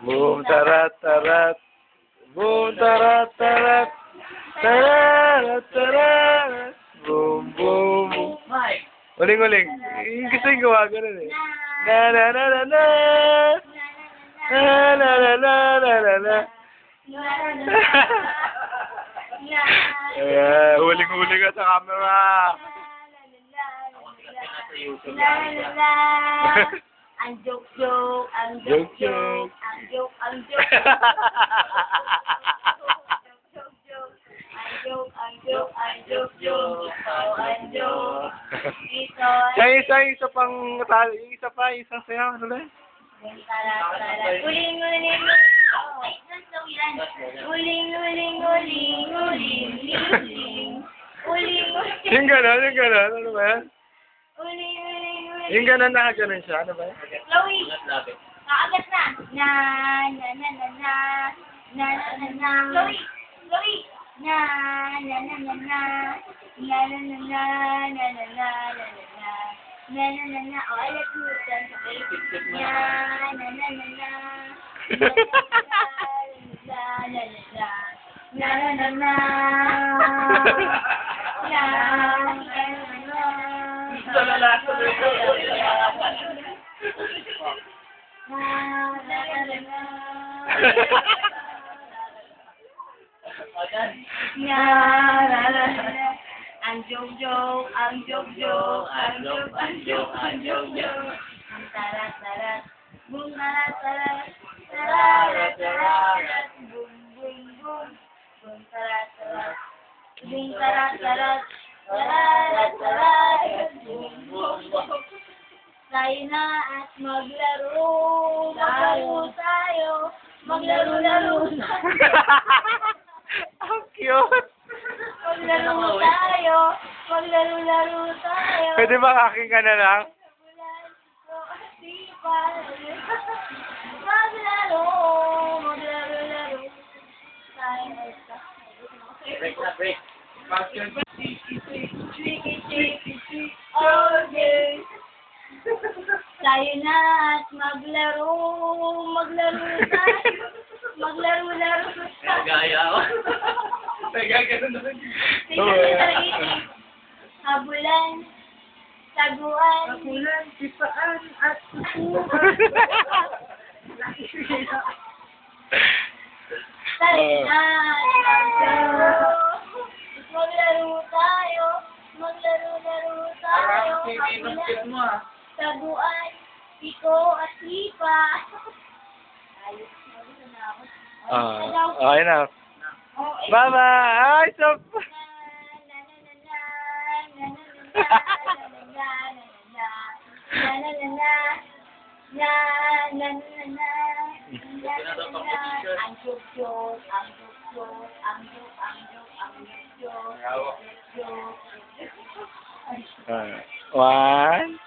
Boom, tarat, tarat. Boom, tarat, tarat. Tarat, tarat. Boom, boom. Uling-uling. Gusto yung gawa ganun eh. Na na na na na. Na na na na na na na. Huling-huling ka sa camera. Ang joke-joke, ang Joke-joke. joke-joke, ang joke, ang joke. Ang joke, ang joke-joke, ang joke. Ito. Isa pang tali, isa pa, isang sayaw, ano ba? Uling-uling. Ay, nasawilan. Uling-uling, uling, uling, uling. Uling-uling. Yung gano'n, ano ba yan? Uling-uling, uling. Yung gano'n nakaganon siya, ano ba yan? Chloe. Kaagat na. Na, na, na, na, na. Na, na, na, na. Chloe. Chloe. Na, na, na, na, na. Na, na, na, na. Na, na, na, na, na. Na, na, na, na. Oh, alat mo. Na, na, na, na, na. Na, na, na, na. Ang joke-joke, ang joke-joke, ang joke-joke, ang joke-joke. Ang tarat-tarat, boom tarat-tarat, tarat-tarat, boom boom boom, boom tarat-tarat, boom tarat-tarat, tarat-tarat, boom boom boom. Tayo na at maglaro, maglaro tayo, maglaro-laro tayo. Ang cute! Maglaro tayo, maglaro-laro tayo. Pwede ba aking ka na lang? Maglaro, maglaro-laro tayo. Break na, break. Tricky, okay. Tayo na at maglaro tayo. Maglaro-laro tayo. Gaya ako. Nagagano na rin. Habulan, taguan. Habulan, sipaan, at susukan. Tayo na maglaro tayo. Maglaro-laro tayo. Habulan, taguan, piko at lipa. Ayos, magulo na ako. Okay na. Bye-bye! Ay, stop! Ang joke-joke, ang joke-joke, ang joke, ang joke, ang joke-joke. One.